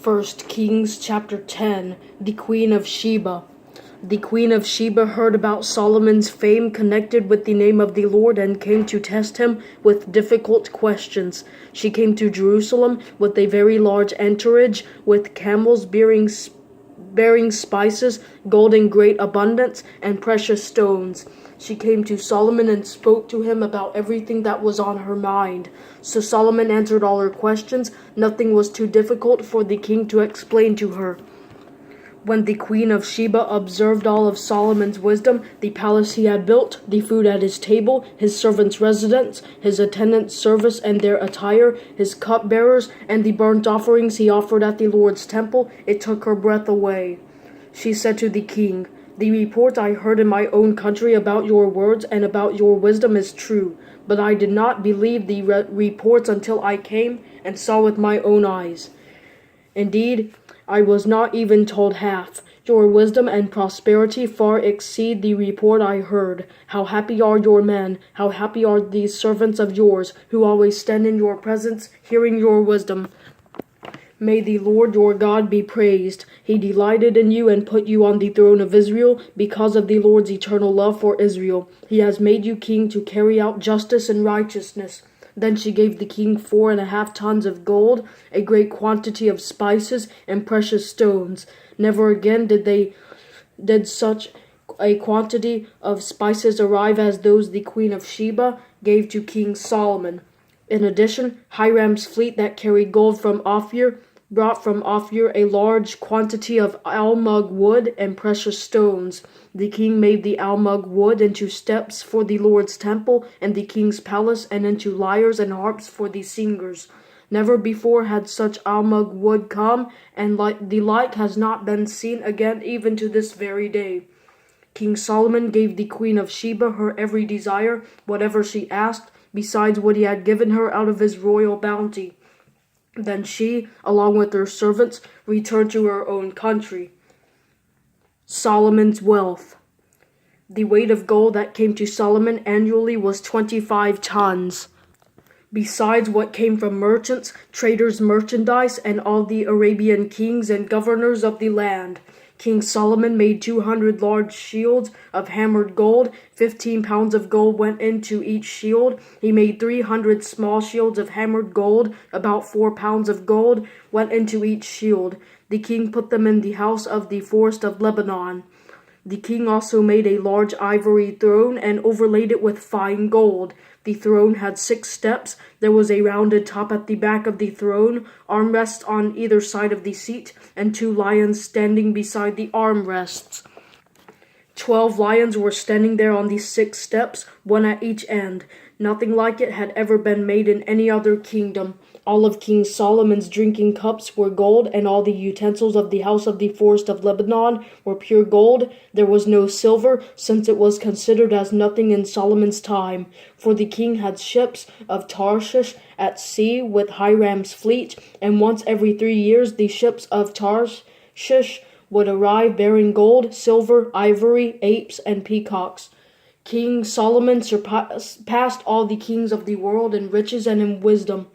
First Kings chapter 10, the Queen of Sheba. The Queen of Sheba heard about Solomon's fame connected with the name of the Lord and came to test him with difficult questions. She came to Jerusalem with a very large entourage, with camels bearing spices, gold in great abundance, and precious stones. She came to Solomon and spoke to him about everything that was on her mind. So Solomon answered all her questions. Nothing was too difficult for the king to explain to her. When the Queen of Sheba observed all of Solomon's wisdom, the palace he had built, the food at his table, his servants' residence, his attendants' service and their attire, his cupbearers, and the burnt offerings he offered at the Lord's temple, it took her breath away. She said to the king, "The report I heard in my own country about your words and about your wisdom is true, but I did not believe the reports until I came and saw with my own eyes. Indeed, I was not even told half. Your wisdom and prosperity far exceed the report I heard. How happy are your men, how happy are these servants of yours, who always stand in your presence, hearing your wisdom. May the Lord your God be praised. He delighted in you and put you on the throne of Israel because of the Lord's eternal love for Israel. He has made you king to carry out justice and righteousness." Then she gave the king 4.5 tons of gold, a great quantity of spices, and precious stones. Never again did such a quantity of spices arrive as those the Queen of Sheba gave to King Solomon. In addition, Hiram's fleet that carried gold from Ophir brought from Ophir a large quantity of almug wood and precious stones. The king made the almug wood into steps for the Lord's temple and the king's palace, and into lyres and harps for the singers. Never before had such almug wood come, and the like has not been seen again even to this very day. King Solomon gave the Queen of Sheba her every desire, whatever she asked, besides what he had given her out of his royal bounty. Then she, along with her servants, returned to her own country. Solomon's wealth. The weight of gold that came to Solomon annually was 25 tons. Besides what came from merchants, traders' merchandise, and all the Arabian kings and governors of the land. King Solomon made 200 large shields of hammered gold. 15 pounds of gold went into each shield. He made 300 small shields of hammered gold. About 4 pounds of gold went into each shield. The king put them in the house of the forest of Lebanon. The king also made a large ivory throne and overlaid it with fine gold. The throne had 6 steps. There was a rounded top at the back of the throne, armrests on either side of the seat, and 2 lions standing beside the armrests. 12 lions were standing there on the 6 steps, one at each end. Nothing like it had ever been made in any other kingdom. All of King Solomon's drinking cups were gold, and all the utensils of the house of the forest of Lebanon were pure gold. There was no silver, since it was considered as nothing in Solomon's time. For the king had ships of Tarshish at sea with Hiram's fleet, and once every 3 years the ships of Tarshish would arrive bearing gold, silver, ivory, apes, and peacocks. King Solomon surpassed all the kings of the world in riches and in wisdom.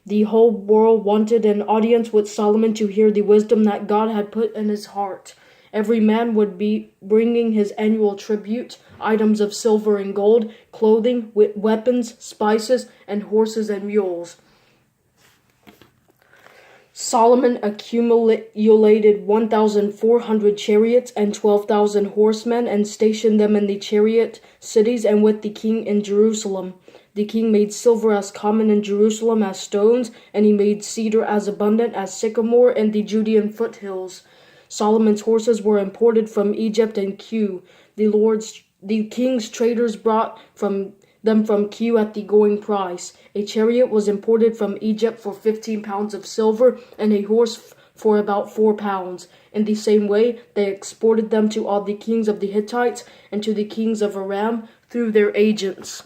The whole world wanted an audience with Solomon to hear the wisdom that God had put in his heart. Every man would be bringing his annual tribute, items of silver and gold, clothing, weapons, spices, and horses and mules. Solomon accumulated 1,400 chariots and 12,000 horsemen and stationed them in the chariot cities and with the king in Jerusalem. The king made silver as common in Jerusalem as stones, and he made cedar as abundant as sycamore in the Judean foothills. Solomon's horses were imported from Egypt and Kue. The king's traders brought them from Kue at the going price. A chariot was imported from Egypt for 15 pounds of silver, and a horse for about 4 pounds. In the same way, they exported them to all the kings of the Hittites and to the kings of Aram through their agents.